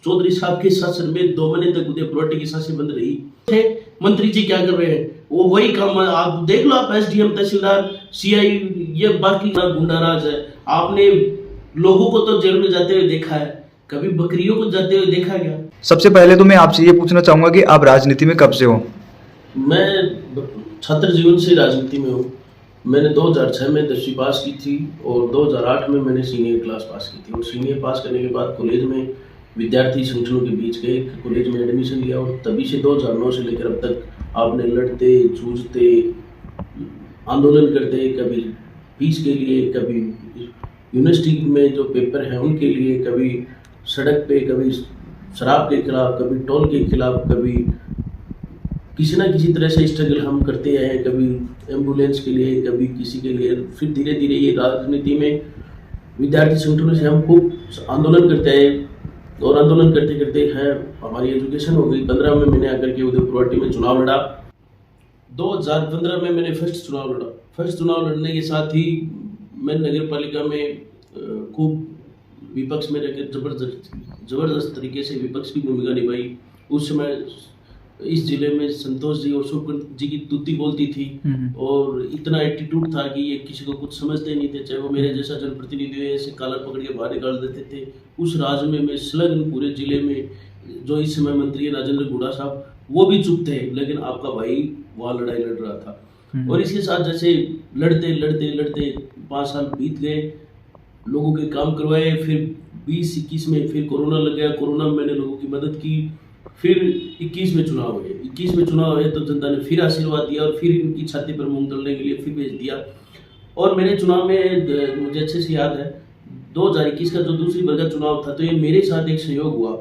चौधरी साहब के शासन में 2 महीने तक उदयपुर की सांसें बंद रही थे। मंत्री जी क्या कर रहे हैं, वो वही काम आप देख लो, आप एसडीएम, तहसीलदार, सीआई, ये बाकी गुंडाराज है। आपने लोगों को तो जेल में जाते हुए देखा है, कभी बकरियों को जाते हुए देखा क्या? सबसे पहले तो मैं आपसे ये पूछना चाहूंगा कि आप राजनीति में कब से हो? मैं छात्र जीवन से राजनीति में हूँ। मैंने 2006 में 10वीं पास की थी और 2008 में मैंने सीनियर क्लास पास की थी। और सीनियर पास करने के बाद कॉलेज में विद्यार्थी संगठनों के बीच गए, कॉलेज में एडमिशन लिया और तभी से 2009 से लेकर अब तक आपने लड़ते, जूझते, आंदोलन करते, कभी फीस के लिए, कभी यूनिवर्सिटी में जो पेपर हैं उनके लिए, कभी सड़क पे, कभी शराब के खिलाफ, कभी टोल के खिलाफ, कभी किसी ना किसी तरह से स्ट्रगल हम करते हैं, कभी एम्बुलेंस के लिए, कभी किसी के लिए। फिर धीरे धीरे ये राजनीति में विद्यार्थी संगठनों से हम खूब आंदोलन करते हैं और आंदोलन करते करते हैं हमारी एजुकेशन हो गई। 15 में मैंने आकर के उदयपुर में चुनाव लड़ा। 2015 में मैंने फर्स्ट चुनाव लड़ा। फर्स्ट चुनाव लड़ने के साथ ही मैं नगर पालिका में खूब विपक्ष में रहकर जबरदस्त तरीके से विपक्ष की भूमिका निभाई। उस समय इस जिले में संतोष जी और सुखवंत जी की तुत्ती बोलती थी और इतना एटीट्यूड था कि ये किसी को कुछ समझते नहीं थे, चाहे वो मेरे जैसा जनप्रतिनिधि है, ऐसे कालर पकड़ के बाहर निकाल देते थे। उस राज में मैं संलग्न पूरे जिले में, जो इस समय मंत्री है राजेंद्र गुड़ा साहब, वो भी चुप थे, लेकिन आपका भाई वहाँ लड़ाई लड़ रहा था। और इसके साथ जैसे लड़ते लड़ते लड़ते 5 साल बीत गए, लोगों के काम करवाए। फिर 20-21 में फिर कोरोना लग गया। कोरोना में मैंने लोगों की मदद की। फिर 21 में चुनाव हुए। 21 में चुनाव हुए तो जनता ने फिर आशीर्वाद दिया और फिर इनकी छाती पर मूंग तलने के लिए फिर भेज दिया। और मेरे चुनाव में मुझे अच्छे से याद है 2021 का जो दूसरी बार का चुनाव था, तो ये मेरे साथ एक संयोग हुआ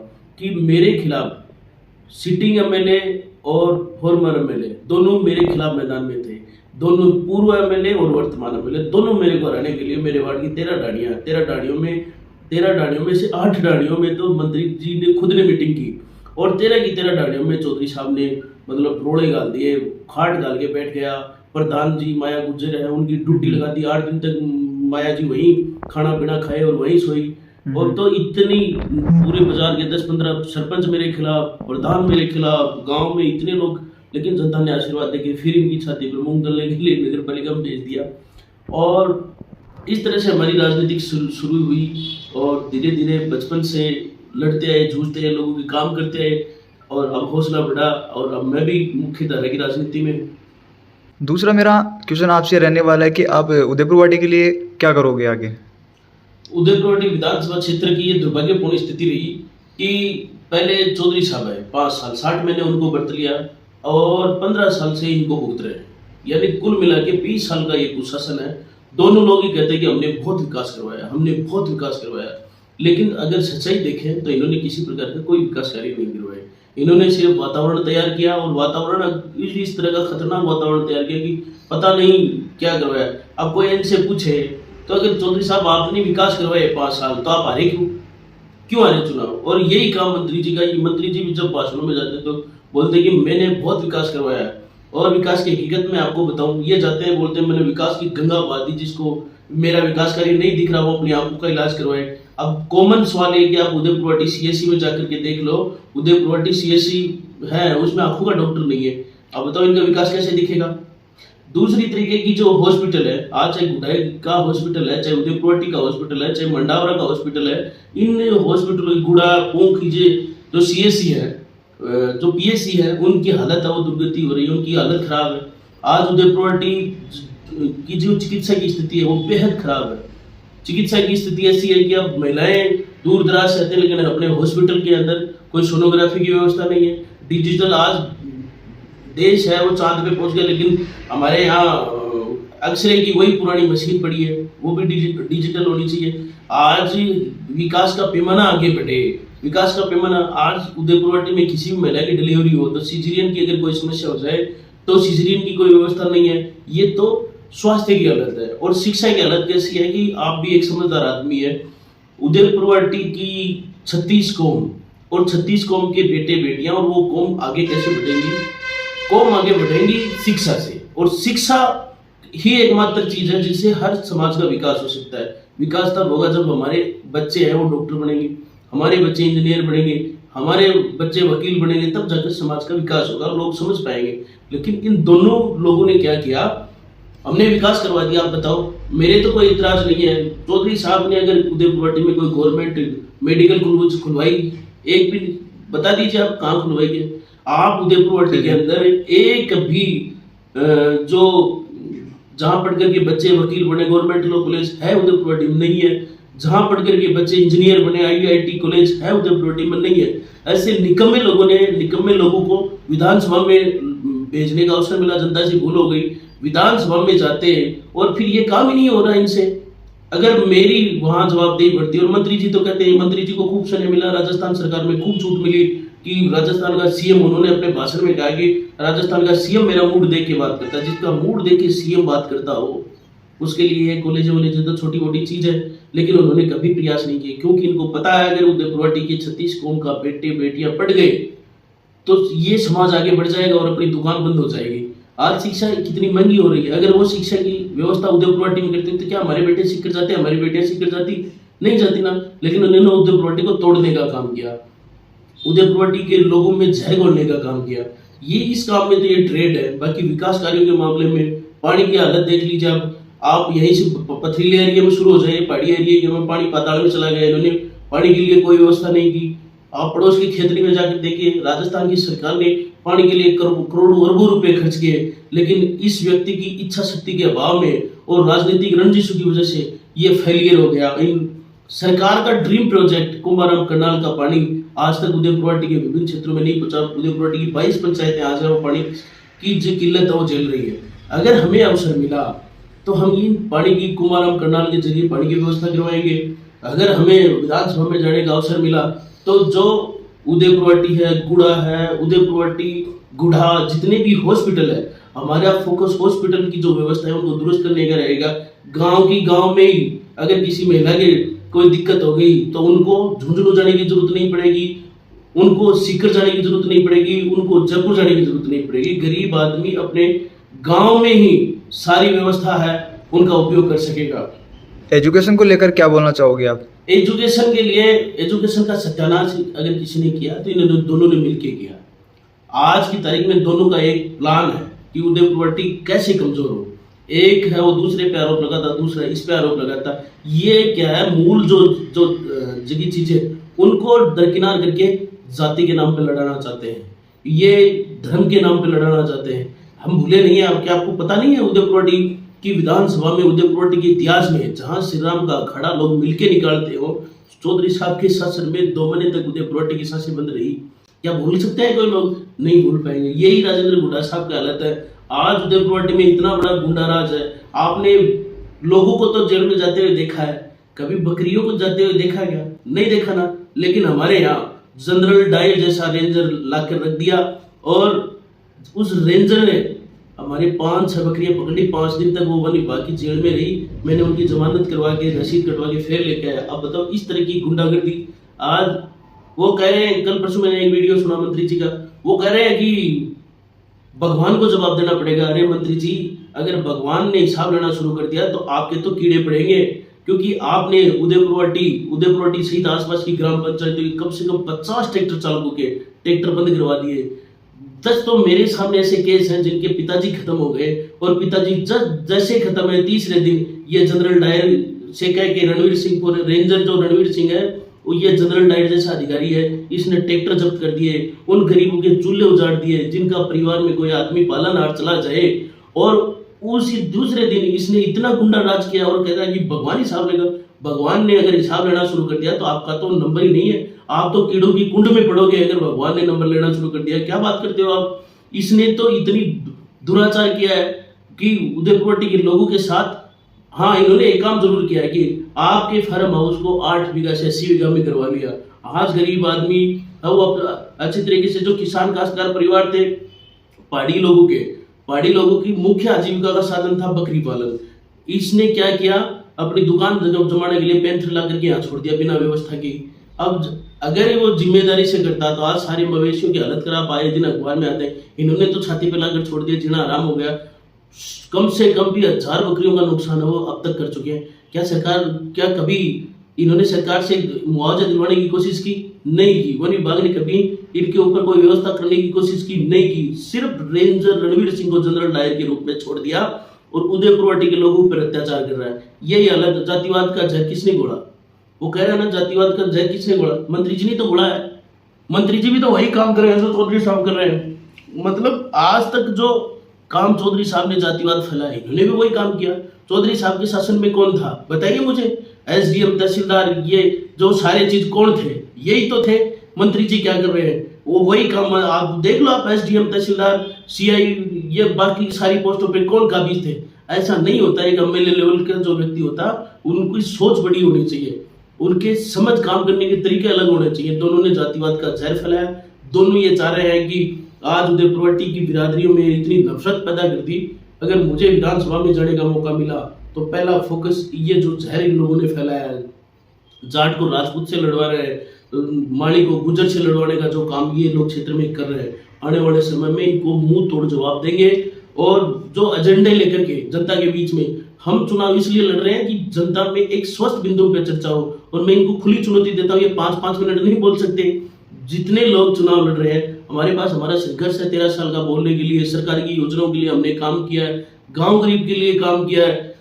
कि मेरे खिलाफ सिटिंग एमएलए और फॉर्मर एमएलए दोनों मेरे खिलाफ मैदान में थे। दोनों पूर्व एमएलए और वर्तमान एमएलए दोनों मेरे को हराने के लिए, मेरे वार्ड की 13 डाड़ियों में से 8 डाड़ियों में तो मंत्री जी ने खुद ने मीटिंग की और 13 की 13 डाड़ियों में चौधरी साहब ने मतलब रोड़े गाल दिए, खाट डाल के बैठ गया। प्रधान जी माया गुजर है, उनकी ड्यूटी लगा दी। 8 दिन तक माया जी वहीं खाना पीना खाए और वहीं सोई। और तो इतनी पूरे बाजार के 10-15 सरपंच मेरे खिलाफ, प्रधान मेरे खिलाफ, गांव में इतने लोग, लेकिन जनता ने आशीर्वाद देके फिर इनकी छाती पर मूंग तलने के लिए नगर पालिका में भेज दिया। और इस तरह से हमारी राजनीतिक शुरू हुई और धीरे धीरे बचपन से लड़ते आए, जूझते आए, लोगों के काम करते आए और अब हौसला बढ़ा और अब मैं भी मुख्य धारा की राजनीति में हूँ। दूसरा मेरा क्वेश्चन आपसे रहने वाला है कि आप उदयपुर वाडी के लिए क्या करोगे आगे? उदयपुर विधानसभा क्षेत्र की ये दुर्भाग्यपूर्ण स्थिति रही कि पहले चौधरी साहब है 5 साल 60 महीने उनको बरत लिया और 15 साल से इनको भुगत रहे हैं, यानी कुल मिला के 20 साल का ये कुशासन है। दोनों लोग ही कहते हैं कि हमने बहुत विकास करवाया, लेकिन अगर सच्चाई देखें तो इन्होंने किसी प्रकार का कोई विकास कार्य नहीं करवाया। इन्होंने सिर्फ वातावरण तैयार किया और वातावरण इस तरह का खतरनाक वातावरण तैयार किया कि पता नहीं क्या करवाया। अब कोई इनसे पूछे तो अगर चौधरी साहब आपने विकास करवाए 5 साल तो आप हारे क्यों हारे चुनाव? और यही काम मंत्री जी का। मंत्री जी भी जब भाषणों में जाते तो बोलते कि मैंने बहुत विकास करवाया है। और विकास की हकीकत में आपको बताऊं, ये जाते हैं बोलते हैं मैंने विकास की गंगा बहा दी, जिसको मेरा विकास कार्य नहीं दिख रहा वो अपनी आंखों का इलाज करवाए। अब कॉमन सवाल है कि आप उदयपुर सीएससी में जाकर के देख लो, उदयपुर सीएससी है उसमें आंखों का डॉक्टर नहीं है। अब बताओ इनका विकास कैसे दिखेगा? दूसरी तरीके की जो हॉस्पिटल है, आज चाहे गुडाई का हॉस्पिटल है, चाहे उदयपुर का हॉस्पिटल है, चाहे मंडावरा का हॉस्पिटल है, इन हॉस्पिटल गुड़ा पोंख जो सीएससी है, जो पीएससी है, उनकी हालत है वो दुर्गति हो रही है, उनकी हालत खराब है। आज उदयपुर की जो चिकित्सा की स्थिति है वो बेहद खराब है। चिकित्सा की स्थिति ऐसी है कि अब महिलाएं दूर दराज से आते हैं, लेकिन अपने हॉस्पिटल के अंदर कोई सोनोग्राफी की व्यवस्था नहीं है। डिजिटल आज देश है वो चांद पे पहुंच गया, लेकिन हमारे यहाँ एक्सरे की वही पुरानी मशीन पड़ी है, वो भी डिजिटल होनी चाहिए। आज विकास का पैमाना आगे बढ़े, विकास का पैमाना। आज उदयपुर में किसी भी महिला की डिलीवरी हो तो सिजेरियन की अगर कोई समस्या हो जाए तो सिजेरियन की कोई व्यवस्था नहीं है। ये तो स्वास्थ्य की हालत है। और शिक्षा की हालत कैसी है कि आप भी एक समझदार आदमी है, उदयपुर की 36 कौम और 36 कौम के बेटे बेटियां, और वो कौम आगे कैसे बढ़ेंगी? कौम आगे बढ़ेंगी शिक्षा से, और शिक्षा ही एकमात्र चीज है जिससे हर समाज का विकास हो सकता है। विकास तब होगा जब हमारे बच्चे हैं वो डॉक्टर बनेंगे, हमारे बच्चे इंजीनियर बनेंगे, हमारे बच्चे वकील बनेंगे, तब जाकर समाज का विकास होगा, लोग समझ पाएंगे। लेकिन इन दोनों लोगों ने क्या किया, हमने विकास करवा दिया। आप बताओ, मेरे तो कोई इतराज नहीं है। चौधरी साहब ने अगर उदयपुर में कोई गवर्नमेंट मेडिकल कॉलेज खुलवाई, एक भी बता दीजिए आप कहाँ खुलवाई है। आप उदयपुर के अंदर एक भी जो जहाँ पढ़कर के बच्चे वकील बने गवर्नमेंट लॉ कॉलेज है उदयपुर में नहीं है, जहाँ पढ़कर के बच्चे इंजीनियर बने IIT कॉलेज है उदयपुर में नहीं है। ऐसे निकम्मे लोगों को विधानसभा में भेजने का अवसर मिला, जनता से भूल हो गई, विधानसभा में जाते हैं और फिर ये काम ही नहीं हो रहा इनसे। अगर मेरी वहां जवाबदेही बढ़ती है, और मंत्री जी तो कहते हैं, मंत्री जी को खूब समय मिला, राजस्थान सरकार में खूब छूट मिली कि राजस्थान का सीएम, उन्होंने अपने भाषण में कहा कि राजस्थान का सीएम मेरा मूड देख के बात करता है। जिसका मूड देख के सीएम बात करता हो, उसके लिए कॉलेज वॉलेज तो छोटी मोटी चीज है, लेकिन उन्होंने कभी प्रयास नहीं किए, क्योंकि इनको पता है अगर उदयपुर के 36 कौम का बेटे बेटियां पढ़ गए तो ये समाज आगे बढ़ जाएगा और अपनी दुकान बंद हो जाएगी। आज शिक्षा कितनी महंगी हो रही है, अगर वो शिक्षा की व्यवस्था उदयपुर में करते तो क्या हमारे बेटे सीख कर जाते, हमारी बेटियां सीख कर जाती? नहीं जाती ना। लेकिन उन्होंने उदयपुर को तोड़ने का काम किया, उदयपुर के लोगों में जहर घोलने का काम किया। ये इस काम में तो ये ट्रेड है। बाकी विकास कार्यों के मामले में पानी की हालत देख लीजिए आप यहीं से पथरीले एरिया में शुरू हो जाए, पहाड़ी एरिया में पानी पाताल में चला गया, इन्होंने पानी के लिए कोई व्यवस्था नहीं की। आप पड़ोस की खेतरी में जाकर देखिए, राजस्थान की सरकार ने पानी के लिए करोड़ों अरबों रुपए खर्च किए, लेकिन इस व्यक्ति की इच्छा शक्ति के अभाव में और राजनीतिक रंजिशों की वजह से ये फेलियर हो गया। इन सरकार का ड्रीम प्रोजेक्ट कुंभाराम कनाल का पानी आज तक उदयपुर के विभिन्न क्षेत्रों में नहीं पहुंचा। उदयपुर की 22 पंचायतें आज वो पानी की जो किल्लत है वो झेल रही है। अगर हमें अवसर मिला तो हम इन पानी की कुंभाराम कनाल के जरिए पानी की व्यवस्था करवाएंगे। अगर हमें विधानसभा में जाने का अवसर मिला तो जो उदयपुर है, गुड़ा है, उदयपुर गुढ़ा, जितने भी हॉस्पिटल है, हमारा फोकस हॉस्पिटल की जो व्यवस्था है उनको दुरुस्त करने का रहेगा। गांव में ही अगर किसी महिला के कोई दिक्कत हो गई तो उनको झुंझुनू जाने की जरूरत नहीं पड़ेगी, उनको सीकर जाने की जरूरत नहीं पड़ेगी, उनको जयपुर जाने की जरूरत नहीं पड़ेगी। गरीब आदमी अपने गांव में ही सारी व्यवस्था है उनका उपयोग कर सकेगा। एजुकेशन को लेकर क्या बोलना चाहोगे आप? एजुकेशन के लिए, एजुकेशन का सत्यानाश अगर किसी ने किया तो इन दोनों ने मिलकर किया। आज की तारीख में दोनों का एक प्लान है कि उदयपुर कैसे कमजोर हो। एक है वो दूसरे पे आरोप लगाता, दूसरा इस पे आरोप लगाता। ये क्या है, मूल जो जगी चीजें उनको दरकिनार करके जाति के नाम पे लड़ाना चाहते हैं, ये धर्म के नाम पे लड़ाना चाहते हैं। हम भूले नहीं है, क्या आपको पता नहीं है उदयपुर की विधानसभा में, उदयपुर के इतिहास में जहां श्री राम का अखाड़ा लोग मिलके निकालते हो, चौधरी साहब के शासन में 2 महीने तक उदयपुर की सांसें बंद रही। क्या भूल सकते हैं कोई लोग? नहीं भूल पाएंगे। यही राजेंद्र गुड्डा साहब की हालत है। आज उदयपुर में इतना बड़ा गुंडा राज है। आपने लोगों को तो जेल में जाते हुए देखा है, कभी बकरियों को जाते हुए देखा क्या? नहीं देखा ना। लेकिन हमारे यहाँ जनरल डायर जैसा रेंजर लाकर रख दिया और उस रेंजर ने हमारे 5-6 बकरियां पकड़ी। 5 दिन तक वो वन विभाग की जेल में रही। मैंने उनकी जमानत करवा के, रसीद कटवा के फिर लेके आया। अब बताओ, इस तरह की गुंडागर्दी। आज वो कह रहे हैं, कल परसों मैंने एक वीडियो सुना मंत्री जी का, वो कह रहे हैं कि भगवान को जवाब देना पड़ेगा। अरे मंत्री जी, अगर भगवान ने हिसाब लेना शुरू कर दिया तो आपके तो कीड़े पड़ेंगे, क्योंकि आपने उदयपुर सहित आसपास की ग्राम पंचायतों की कम से कम 50 ट्रैक्टर चालकों के ट्रैक्टर बंद करवा दिए। 10 तो मेरे सामने ऐसे केस हैं जिनके पिताजी खत्म हो गए, और पिताजी जैसे खत्म है तीसरे दिन ये जनरल डायर से कह के रणवीर सिंह को, रेंजर जो रणवीर सिंह है, ये जनरल डायर जैसा अधिकारी है, इसने ट्रैक्टर जब्त कर दिए, उन गरीबों के चूल्हे उजाड़ दिए जिनका परिवार में कोई आदमी पालनहार चला जाए। और उसी दूसरे दिन इसने इतना गुंडा राज किया और कहता है कि भगवान हिसाब लेगा। भगवान ने अगर हिसाब लेना शुरू कर दिया तो आपका तो नंबर ही नहीं है, आप तो कीड़ों की कुंड में पड़ोगे अगर भगवान ने नंबर लेना शुरू कर दिया। क्या बात करते हो आप? इसने तो इतनी दुराचार किया है कि उदयपुर के लोगों के साथ। हाँ, इन्होंने एक काम जरूर किया है कि आपके फार्म हाउस को 8 बीघा से 80 बीघा में करवा लिया। आज गरीब आदमी वो अच्छी तरीके से, जो किसान काश्तकार परिवार थे, पहाड़ी लोगों की मुख्य आजीविका का साधन था बकरी पालन। इसने क्या किया, अपनी दुकान जमाने के लिए पेंथर ला करके यहाँ छोड़ दिया बिना व्यवस्था की। अब अगर वो जिम्मेदारी से करता तो आज सारे मवेशियों की हालत खराब आए दिन अखबार में आते हैं। इन्होंने तो छाती पे लाकर छोड़ दिया, जीना आराम हो गया। कम से कम भी 1000 बकरियों का नुकसान है वो अब तक कर चुके हैं। क्या सरकार, क्या कभी इन्होंने सरकार से मुआवजा दिलवाने की कोशिश की, नहीं की। वन विभाग ने कभी इनके ऊपर कोई व्यवस्था करने की कोशिश की, नहीं की। सिर्फ रेंजर रणवीर सिंह को जनरल डायर के रूप में छोड़ दिया और उदयपुरवाटी के लोगों पर अत्याचार कर रहा है। यही अलग जातिवाद का जहर किसने घोड़ा? वो कह रहा है ना, जातिवाद का जहर किसने घोड़ा? मंत्री जी ने तो घोड़ा है। मंत्री जी भी तो वही काम कर रहे हैं जो चौधरी साहब कर रहे हैं। मतलब आज तक जो काम चौधरी साहब ने जातिवाद फैलाया, इन्होंने भी वही काम किया। चौधरी साहब के शासन में कौन था बताइए मुझे? एसडीएम, तहसीलदार, ये जो सारे चीज कौन थे? यही तो थे। मंत्री जी क्या कर रहे हैं? वो वही काम, आप देख लो, आप एसडीएम, तहसीलदार, सीआई, ये बाकी सारी पोस्टों पे कौन काबिज थे? ऐसा नहीं होता। एक एमएलए लेवल का जो व्यक्ति होता, उनकी सोच बड़ी होनी चाहिए, उनके समझ काम करने के तरीके अलग होने चाहिए। दोनों ने जातिवाद का जहर फैलाया। दोनों ये चाह रहे हैं कि आज उदयपुरवाटी की बिरादरियों में इतनी नफरत पैदा कर दी। अगर मुझे विधानसभा में जाने का मौका मिला तो पहला फोकस ये जो जहर इन लोगों ने फैलाया है, जाट को राजपूत से लड़वा रहे हैं, माली को गुजर से लड़वाने का जो काम ये लोग क्षेत्र में कर रहे हैं, आने वाले समय में इनको मुंह तोड़ जवाब देंगे। और जो एजेंडे लेकर के जनता के बीच में हम चुनाव इसलिए लड़ रहे हैं कि जनता में एक स्वस्थ बिंदु पर चर्चा हो। और मैं इनको खुली चुनौती देता हूँ, ये 5-5 मिनट नहीं बोल सकते। जितने लोग चुनाव लड़ रहे हैं, हमारे पास हमारा संघर्ष है 13 साल का बोलने के लिए, सरकार की योजनाओं के लिए हमने काम किया है, गांव गरीब के लिए काम किया है,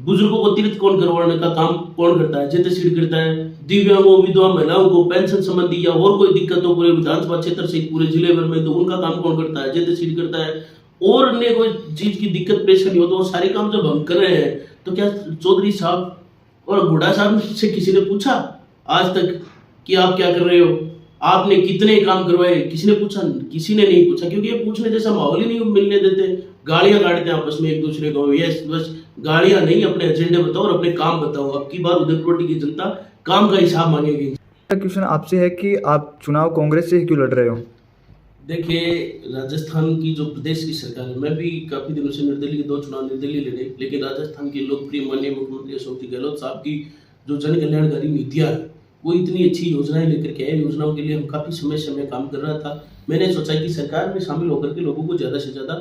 बुजुर्गों को तीर्थ कौन करवाने का काम कौन करता है? जैसे करता है। दिव्यांगों, विधवा महिलाओं को पेंशन संबंधी या और कोई दिक्कत हो पूरे विधानसभा क्षेत्र से पूरे जिले भर में, तो उनका काम कौन करता है? जैसे करता है। और अन्य कोई चीज की दिक्कत परेशानी हो तो वो सारे काम जब हम कर रहे हैं, तो क्या चौधरी साहब और घोड़ा साहब से किसी ने पूछा आज तक कि आप क्या कर रहे हो, आपने कितने काम करवाए? किसी ने पूछा? किसी ने नहीं पूछा, क्योंकि ये पूछने जैसा माहौल ही नहीं मिलने देते। गालियां काटते हैं आपस में एक दूसरे को। ये बस गालियां नहीं, अपने एजेंडे बताओ और अपने काम बताओ। अब की बार उदयपुरवाटी की जनता काम का हिसाब मांगेगी। क्वेश्चन आपसे है कि आप चुनाव कांग्रेस से क्यों लड़ रहे हो? देखिए, राजस्थान की जो प्रदेश की सरकार है, मैं भी काफी दिनों से निर्दलीय 2 चुनाव निर्दलीय लड़े, लेकिन राजस्थान के लोकप्रिय माननीय मुख्यमंत्री अशोक जी गहलोत साहब की जो जन कल्याणकारी नीतियां है, वो इतनी अच्छी योजनाएं लेकर के आए। योजनाओं के लिए हम काफी समय से मैं काम कर रहा था। मैंने सोचा कि सरकार में शामिल होकर के लोगों को ज्यादा से ज्यादा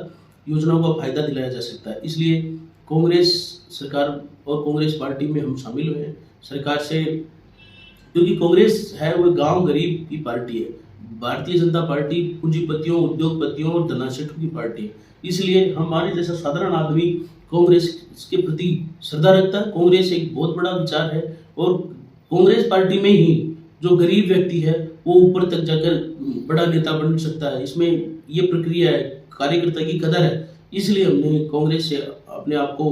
योजनाओं का फायदा दिलाया जा सकता है, इसलिए कांग्रेस सरकार और कांग्रेस पार्टी में हम शामिल हुए हैं सरकार से। क्योंकि कांग्रेस है वो गांव गरीब की पार्टी है, भारतीय जनता पार्टी पूंजीपतियों, उद्योगपतियों और धनाशेठों की पार्टी है। इसलिए हमारे जैसा साधारण आदमी कांग्रेस के प्रति श्रद्धा रखता है। कांग्रेस एक बहुत बड़ा विचार है और कांग्रेस पार्टी में ही जो गरीब व्यक्ति है वो ऊपर तक जाकर बड़ा नेता बन सकता है। इसमें ये प्रक्रिया है, कार्यकर्ता की कदर है। इसलिए हमने कांग्रेस से अपने आप को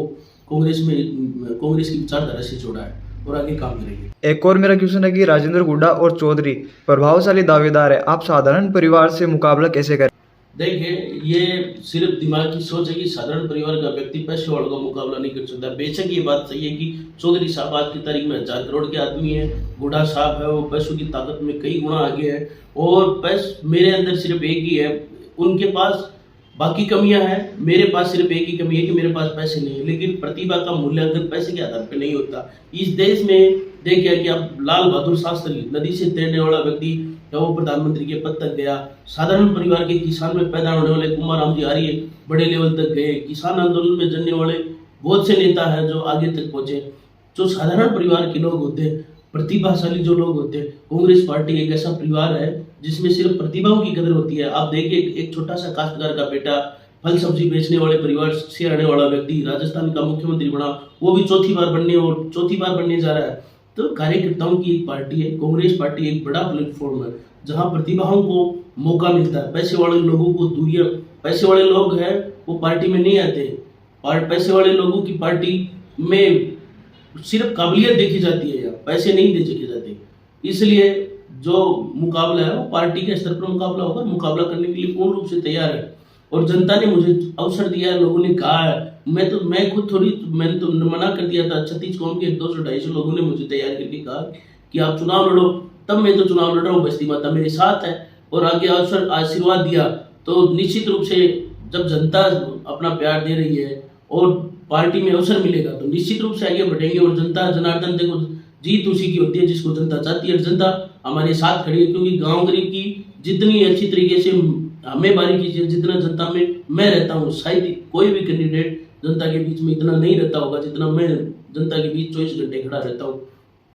कांग्रेस की विचारधारा से जोड़ा है और आगे काम करेंगे। एक और मेरा क्वेश्चन है कि राजेंद्र हुड्डा और चौधरी प्रभावशाली दावेदार है, आप साधारण परिवार से मुकाबला कैसे करें? देखिए, ये सिर्फ दिमाग की सोच है कि साधारण परिवार का व्यक्ति पैसे वालों का मुकाबला नहीं कर सकता। बेशक ये बात सही है कि चौधरी साहब आज की तारीख में 1000 करोड़ के आदमी है, हुड्डा साहब है वो पैसों की ताकत में कई गुना आगे है, और मेरे अंदर सिर्फ एक ही है, उनके पास बाकी कमियां हैं, मेरे पास सिर्फ एक ही कमी है कि मेरे पास पैसे नहीं है। लेकिन प्रतिभा का मूल्यांकन पैसे के आधार पर नहीं होता। इस देश में देखिए कि अब लाल बहादुर शास्त्री, नदी से तैरने वाला व्यक्ति, या वो प्रधानमंत्री के पद तक गया। साधारण परिवार के किसान में पैदा होने वाले कुमार राम जी आर्य बड़े लेवल तक गए। किसान आंदोलन में जमने वाले बहुत से नेता हैं जो आगे तक पहुंचे। जो साधारण परिवार के लोग होते हैं, प्रतिभाशाली जो लोग होते हैं, कांग्रेस पार्टी एक ऐसा परिवार है जिसमें सिर्फ प्रतिभाओं की कदर होती है। आप देखिए, एक छोटा सा काश्तकार का बेटा, फल सब्जी बेचने वाले परिवार से आने वाला व्यक्ति राजस्थान का मुख्यमंत्री बना, वो भी चौथी बार बनने जा रहा है। तो कार्यकर्ताओं की एक पार्टी है कांग्रेस पार्टी, एक बड़ा प्लेटफॉर्म है जहां प्रतिभाओं को मौका मिलता है। पैसे वाले लोगों को दूरियां, पैसे वाले लोग हैं वो पार्टी में नहीं आते, और पैसे वाले लोगों की पार्टी में सिर्फ काबिलियत देखी जाती है, या पैसे नहीं देखे जाते। इसलिए जो मुकाबला है वो पार्टी के स्तर पर मुकाबला होगा। मुकाबला करने के लिए पूर्ण रूप से तैयार है, और जनता ने मुझे अवसर दिया है, लोगों ने कहा है। मैंने तो मना कर दिया था। 36 कौम के 200-250 लोगों ने मुझे तैयार करके कहा कि आप चुनाव लड़ो, तब मैं तो चुनाव लड़ रहा हूँ, बस्ती माता मेरे साथ है, और आगे अवसर आशीर्वाद दिया। तो निश्चित रूप से जब जनता अपना प्यार दे रही है और पार्टी में अवसर मिलेगा तो निश्चित रूप से आगे बढ़ेंगे। और जनता जनार्दन, देखो जीत उसी की होती है जिसको जनता चाहती है। जनता हमारे साथ खड़ी है, क्योंकि गांव गरीब की जितनी अच्छी तरीके से हमें बारीकी से जितना जनता में मैं रहता हूँ, शायद कोई भी कैंडिडेट जनता के बीच में इतना नहीं रहता होगा जितना मैं जनता के बीच 24 घंटे खड़ा रहता हूँ।